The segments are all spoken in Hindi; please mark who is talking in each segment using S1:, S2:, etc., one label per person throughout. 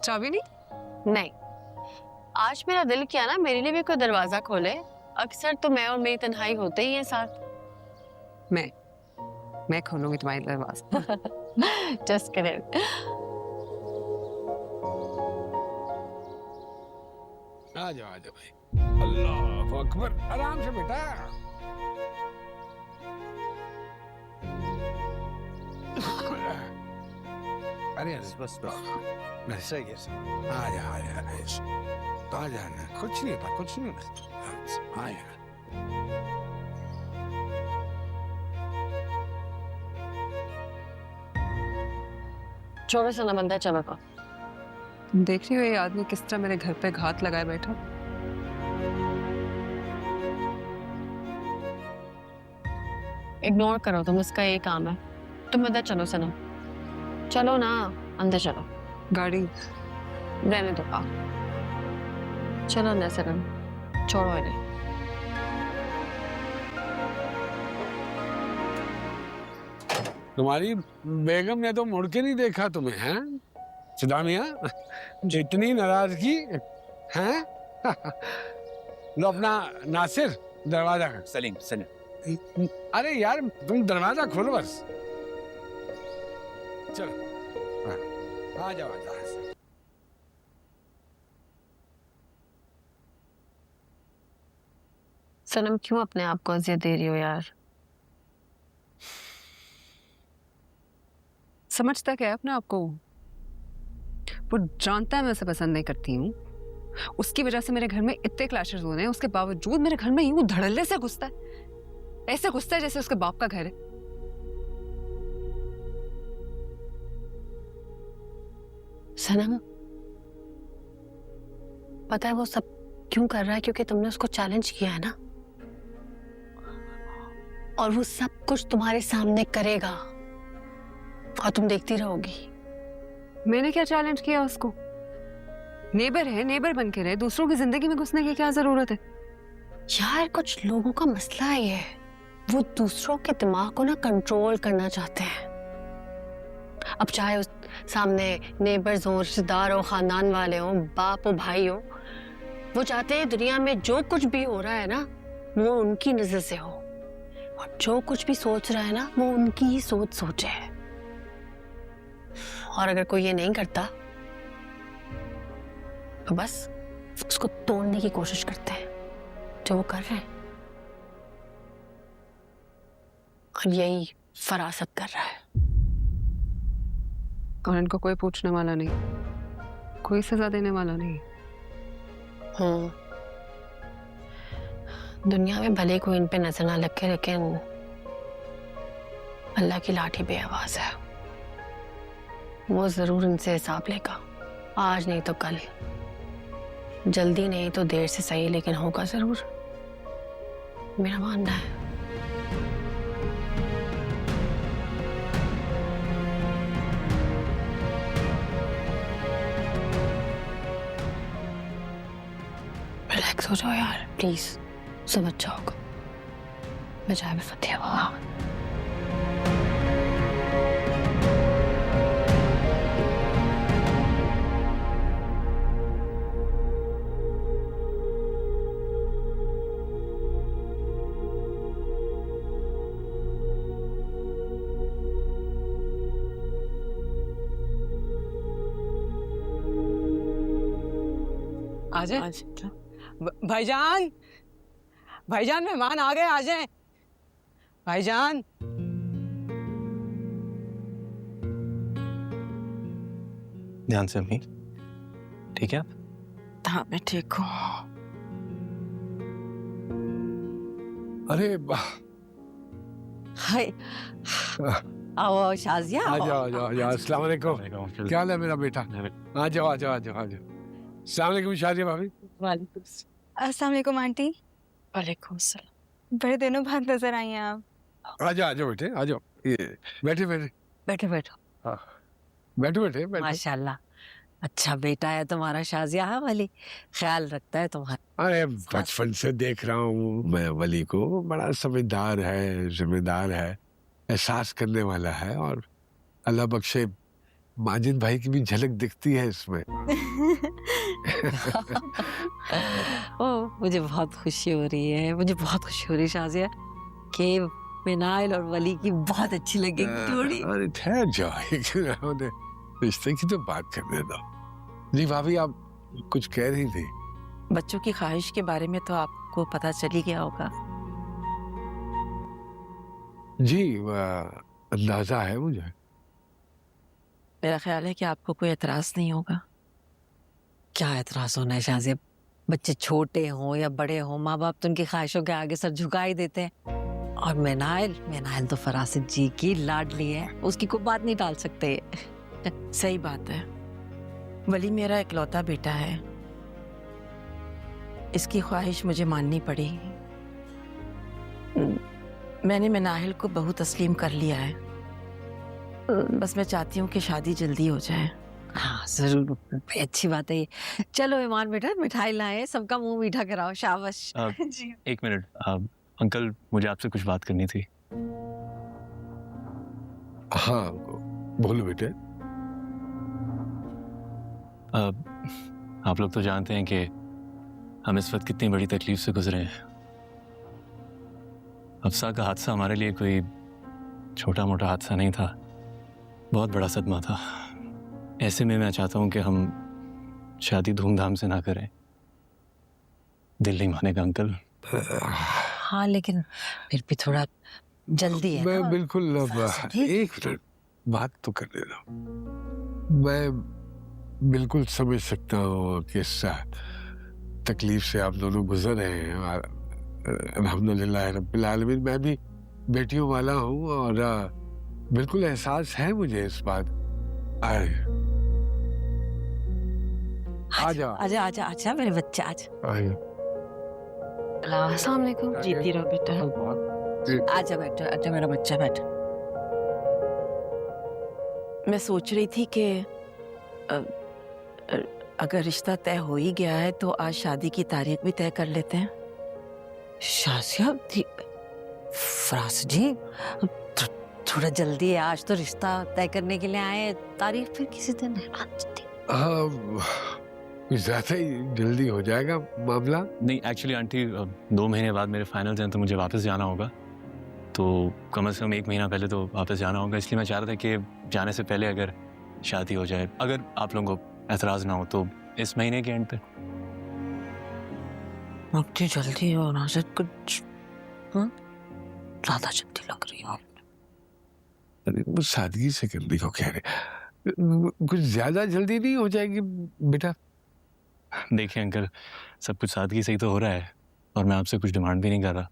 S1: चाबी नहीं?
S2: नहीं, आज मेरा दिल किया ना मेरे लिए भी कोई दरवाजा खोले। अक्सर तो मैं और मेरी तन्हाई होते ही हैं साथ।
S1: मैं खोलूंगी तुम्हारी दरवाजा।
S2: Just kidding.
S3: आ जाओ भाई। अल्लाह अकबर, आराम से बेटा। अरे बस सही है। आ जा ना, कुछ नहीं था, कुछ नहीं था। आ जा।
S2: छोड़ो सा बंदा चमक को।
S1: देख रही हो ये आदमी किस तरह मेरे घर पे घात लगाए बैठा।
S2: इग्नोर करो तुम, उसका यही काम है। तुम अंदर चलो सनम, चलो ना अंदर चलो।
S1: गाड़ी
S2: रहने दो, आओ चलो अंदर सनम, छोड़ो इन्हें।
S3: तुम्हारी बेगम ने तो मुड़ के नहीं देखा तुम्हें, हैं सुदामिया? जितनी नाराजगी हैं। लो अपना नासिर दरवाजा कर।
S4: सलीम।
S3: अरे यार तुम दरवाजा खोलो बस। चलो आ जाओ।
S2: सनम क्यों अपने आप को अजियत दे रही हो यार?
S1: समझता क्या है अपने आप को? वो जानता है मैं उसे पसंद नहीं करती हूँ। उसकी वजह से मेरे घर में इतने क्लैशेस हो रहे हैं, उसके बावजूद मेरे घर में यूं धड़ल्ले से घुसता है, ऐसे घुसता है जैसे उसके बाप का घर है।
S2: सनम पता है वो सब क्यों कर रहा है? क्योंकि तुमने उसको चैलेंज किया है ना, और वो सब कुछ तुम्हारे सामने करेगा और तुम देखती रहोगी।
S1: मैंने क्या चैलेंज किया उसको? नेबर है, नेबर बन के रहे, दूसरों की जिंदगी में घुसने की क्या जरूरत है?
S2: यार कुछ लोगों का मसला है ये, वो दूसरों के दिमाग को ना कंट्रोल करना चाहते हैं। अब चाहे उस सामने नेबर्स हो, रिश्तेदार हो, खानदान वाले हो, बाप हो, भाई हो, वो चाहते हैं दुनिया में जो कुछ भी हो रहा है ना वो उनकी नजर से हो, और जो कुछ भी सोच रहा है ना वो उनकी ही सोच सोचे है। और अगर कोई ये नहीं करता तो बस उसको तोड़ने की कोशिश करते हैं, जो वो कर रहे हैं। और यही फरासत कर रहा है।
S1: और इनको कोई पूछने वाला नहीं, कोई सजा देने वाला नहीं।
S2: दुनिया में भले कोई इन पे नजर ना लगे, लेकिन अल्लाह की लाठी बेआवाज है। वो जरूर इनसे हिसाब लेगा, आज नहीं तो कल, जल्दी नहीं तो देर से सही, लेकिन होगा जरूर, मेरा मानना है। रिलैक्स हो जाओ यार प्लीज, समझ जाओगे। मैं चाय में फतेह हुआ।
S5: आजाए भाईजान, भाईजान मेहमान आ गए, आ जाए भाईजान।
S4: ध्यान से अम्मी, ठीक है आप?
S5: हाँ मैं ठीक हूँ।
S3: अरे
S5: हाय, आओ शाजिया।
S3: आ जाओ। अस्सलाम वालेकुम। क्या हाल है मेरा बेटा? आ जाओ। अस्सलाम वालेकुम शाजिया भाभी।
S6: अस्सलाम वालेकुम आंटी।
S2: वालेकुम सलाम।
S6: बड़े दिनों बाद नजर आई हैं आप।
S3: आ जाओ बेटे, आ जाओ। ये बैठे।
S5: बैठो।
S3: हाँ बैठो।
S5: माशाल्लाह, अच्छा बेटा है तुम्हारा शाजिया। हाँ वली ख्याल रखता है तुम्हारा।
S3: अरे बचपन से देख रहा हूँ मैं वली को, बड़ा समझदार है, जिम्मेदार है, एहसास करने वाला है, और अल्लाह बख्शे माजिद भाई की भी झलक दिखती है इसमें।
S5: ओ, मुझे बहुत खुशी हो रही है, मुझे बहुत खुशी हो रही है शाजिया कि मिनाइल और वली की बहुत अच्छी लगेगी जोड़ी।
S3: अरे ठहर जाओ, रिश्ते की तो बात करने दो। जी भाभी, आप कुछ कह रही थी?
S7: बच्चों की ख्वाहिश के बारे में तो आपको पता चल ही गया होगा।
S3: जी अंदाजा है मुझे।
S7: मेरा ख्याल है कि आपको कोई एतराज नहीं होगा।
S5: क्या एतराज होना है शाजिया? बच्चे छोटे हों या बड़े हों, माँ बाप तो उनकी ख्वाहिशों के आगे सर झुका ही देते हैं। और मिनाइल तो फरासित जी की लाडली है, उसकी कोई बात नहीं टाल सकते।
S7: सही बात है। वली मेरा इकलौता बेटा है, इसकी ख्वाहिश मुझे माननी पड़ी। मैंने मिनाहिल को बहू तस्लीम कर लिया है, बस मैं चाहती हूँ कि शादी जल्दी हो जाए।
S5: हाँ जरूर, अच्छी बात है ये। चलो ईमान बेटा, मिठाई लाए, सबका मुंह मीठा कराओ, शाबाश।
S6: जी।
S4: एक मिनट, अंकल मुझे आपसे कुछ बात करनी थी।
S3: हाँ बोलो बेटे।
S4: आप लोग तो जानते हैं कि हम इस वक्त कितनी बड़ी तकलीफ से गुजरे हैं। अफसा का हादसा हमारे लिए कोई छोटा मोटा हादसा नहीं था, बहुत बड़ा सदमा था। ऐसे में मैं चाहता हूं कि हम शादी धूमधाम से ना करें। दिल नहीं मानेगा अंकल।
S5: हाँ लेकिन फिर भी थोड़ा जल्दी है
S3: मैं
S5: ना?
S3: बिल्कुल
S5: ठीक।
S3: एक मिनट बात तो करने दो। मैं बिल्कुल समझ सकता हूँ किस तकलीफ से आप दोनों गुजर रहे हैं। अल्हम्दुलिल्लाह रब्बिल आलमीन, मैं भी बेटियों वाला हूँ और बिल्कुल एहसास है मुझे इस बात। आजा
S5: आजा आजा आजा मेरे बच्चे, आजा
S2: अस्सलाम वालेकुम।
S7: जीती रहो बेटा।
S5: आजा बेटा, आजा मेरा बच्चा, बैठ।
S7: मैं सोच रही थी कि अगर रिश्ता तय हो ही गया है तो आज शादी की तारीख भी तय कर लेते हैं।
S5: शाजिया फरास जी, थोड़ा जल्दी है, आज तो रिश्ता तय करने के लिए आए, तारीख फिर किसी दिन है।
S3: ज्यादा ही जल्दी हो जाएगा मामला।
S4: नहीं एक्चुअली आंटी, 2 महीने बाद मेरे फाइनल्स हैं तो मुझे वापस जाना होगा, तो कम से कम 1 महीना पहले तो वापस जाना होगा। इसलिए मैं चाह रहा था कि जाने से पहले अगर शादी हो जाए, अगर आप लोगों को एतराज ना हो तो इस महीने के एंड तक।
S5: इतनी जल्दी हो नाज़िर, कुछ ज्यादा जल्दी लग रही हो।
S3: अरे वो सादगी से करने को कह रहे, कुछ ज्यादा जल्दी नहीं हो जाएगी बेटा?
S4: देखिए अंकल, सब कुछ सादगी से ही तो हो रहा है और मैं आपसे कुछ डिमांड भी नहीं कर रहा।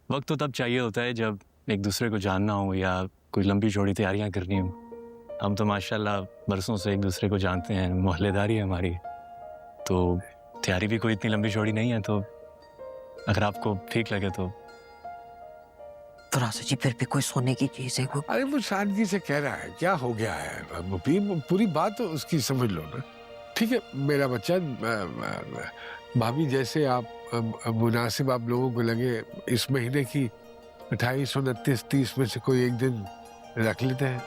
S4: वक्त तो तब चाहिए होता है जब एक दूसरे को जानना हो या कोई लंबी चौड़ी तैयारियां करनी हो। हम तो माशाल्लाह बरसों से एक दूसरे को जानते हैं, मोहल्लेदारी है हमारी, तो तैयारी भी कोई इतनी लंबी चौड़ी नहीं है। तो अगर आपको ठीक लगे तो।
S5: फरास जी फिर भी कोई सोने की चीज है वो।
S3: अरे वो सादगी से कह रहा है, क्या हो गया है? पूरी बात तो उसकी समझ लो ना। ठीक है मेरा बच्चा, भाभी जैसे आप मुनासिब आप लोगों को लगे, इस महीने की 28, 29, 30 में से कोई एक दिन रख लेते हैं।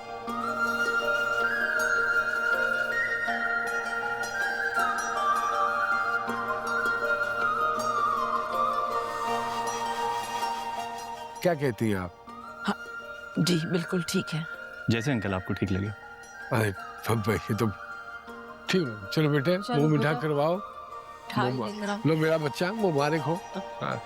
S3: क्या कहती हैं आप?
S7: जी बिल्कुल ठीक है।
S4: जैसे अंकल आपको ठीक लगे।
S3: अरे ये तो ठीक है। चलो बेटे,
S5: चलो
S3: मुंह मीठा
S5: बेटा।
S3: करवाओ।
S5: ठाई लेकर आओ।
S3: लो मेरा बच्चा, मुबारक हो। हाँ।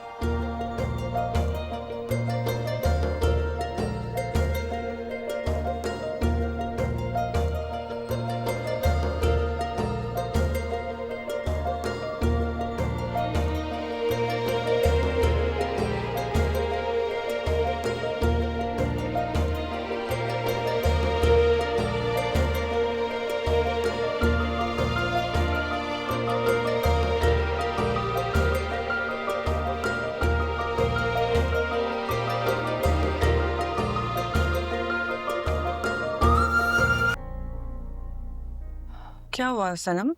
S6: क्या हुआ सनम?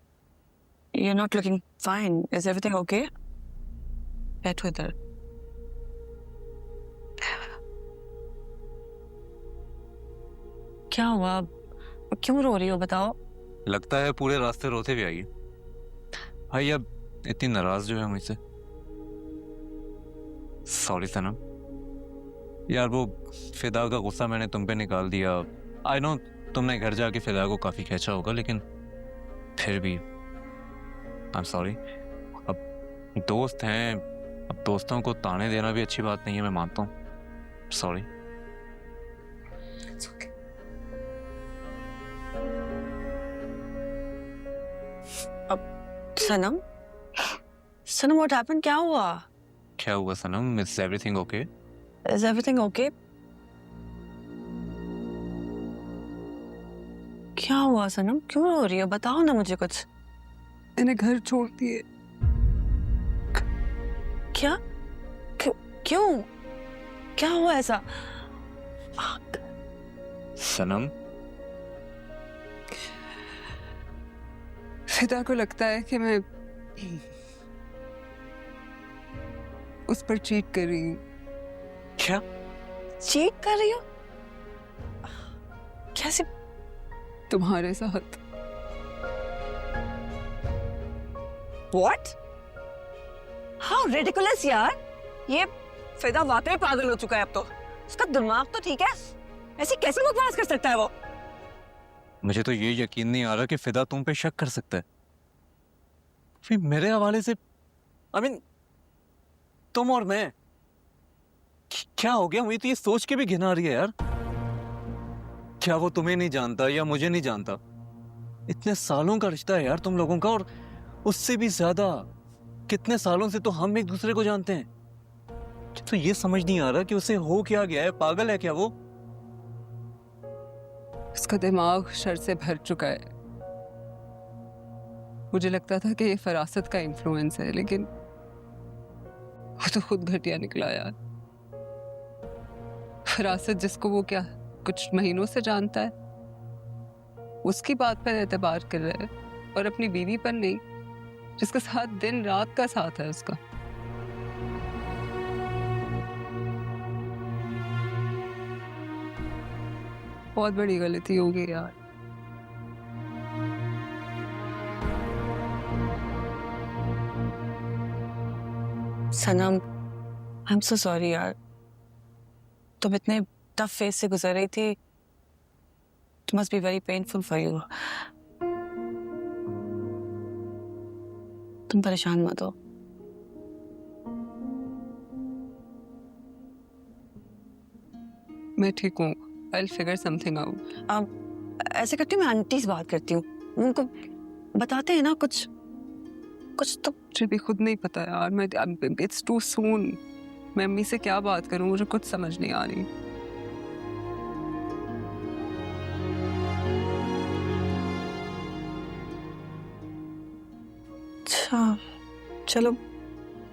S6: You're not looking fine. Is everything okay? बैठो इधर। क्या हुआ? क्यों रो रही हो बताओ?
S8: लगता है पूरे रास्ते रोते भी आई है। भाई अब इतनी नाराज जो है मुझसे। सॉरी सनम। यार वो फिदा का गुस्सा मैंने तुम पे निकाल दिया। आई नो तुमने घर जाके फिदा को काफी खींचा होगा, लेकिन फिर भी आई एम सॉरी। अब दोस्त हैं, अब दोस्तों को ताने देना भी अच्छी बात नहीं है, मैं मानता हूँ। Sorry.
S6: Sanam, Sanam what happened? क्या हुआ?
S8: क्या हुआ Sanam? Is everything okay?
S6: Is everything okay? क्या हुआ सनम? क्यों रो रही हो? बताओ ना मुझे कुछ।
S1: मैंने घर छोड़ दिए।
S6: क्या? क्यों? क्या हुआ ऐसा?
S8: सनम
S1: फिदा को लगता है कि मैं उस पर चीट कर रही हूँ।
S8: क्या?
S6: चीट कर रही हो? कैसे?
S1: तुम्हारे साथ।
S6: What? How ridiculous यार! ये फिदा वाकई पागल हो चुका है अब तो। उसका दिमाग तो ठीक है, ऐसी कैसे बकवास कर सकता है वो?
S8: मुझे तो ये यकीन नहीं आ रहा कि फिदा तुम पे शक कर सकता है। फिर मेरे हवाले से I mean, तुम और मैं, क्या हो गया? मुझे तो ये सोच के भी घिन आ रही है यार। क्या वो तुम्हें नहीं जानता या मुझे नहीं जानता? इतने सालों का रिश्ता है यार तुम लोगों का, और उससे भी ज्यादा कितने सालों से तो हम एक दूसरे को जानते हैं। तो ये समझ नहीं आ रहा कि उसे हो क्या गया है, पागल है क्या वो?
S1: उसका दिमाग शर से भर चुका है। मुझे लगता था कि ये फरासत का इन्फ्लुएंस है, लेकिन वो तो खुद घटिया निकला यार। फरासत जिसको वो क्या कुछ महीनों से जानता है, उसकी बात पर एतबार कर रहा है और अपनी बीवी पर नहीं, जिसके साथ दिन रात का साथ है उसका। बहुत बड़ी गलती हो गई यार।
S6: सनम, आई एम सो सॉरी यार। तुम इतने टफ फेस से गुजर रही थी। It must be very painful for you. तुम परेशान मत हो।
S1: मैं ठीक हूँ। I'll figure something out.
S6: ऐसे करती हूँ, मैं आंटी से बात करती हूँ, उनको बताते हैं ना कुछ कुछ तो।
S1: मुझे भी खुद नहीं पता यार। मैं It's too soon. मैं अम्मी से क्या बात करूँ, मुझे कुछ समझ नहीं आ रही।
S6: अच्छा चलो।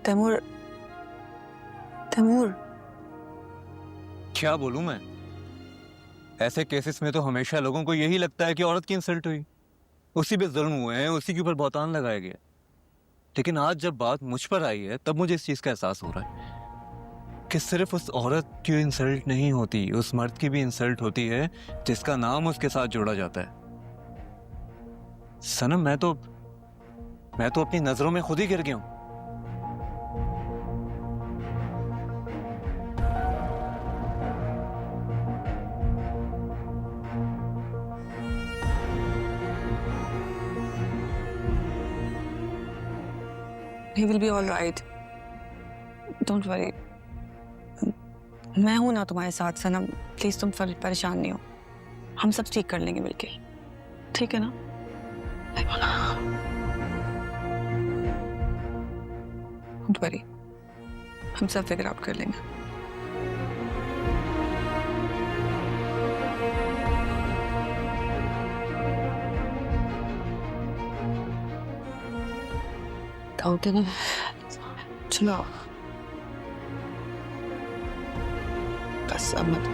S6: तैमूर, तैमूर
S8: क्या बोलूं मैं? ऐसे केसेस में तो हमेशा लोगों को यही लगता है कि औरत की इंसल्ट हुई, उसी पे जुल्म हुए हैं, उसी के ऊपर बहतान लगाया गया। लेकिन आज जब बात मुझ पर आई है, तब मुझे इस चीज का एहसास हो रहा है कि सिर्फ उस औरत की इंसल्ट नहीं होती, उस मर्द की भी इंसल्ट होती है जिसका नाम उसके साथ जोड़ा जाता है। सनम, मैं तो अपनी नजरों में खुद ही गिर गया हूं।
S6: He will be all right. Don't worry. मैं हूं ना तुम्हारे साथ सनम। प्लीज तुम परेशान नहीं हो। हम सब ठीक कर लेंगे मिलके, ठीक है ना? Don't worry. हम सब फिगर आउट कर लेंगे। ओके ना, चलो बस अब मत।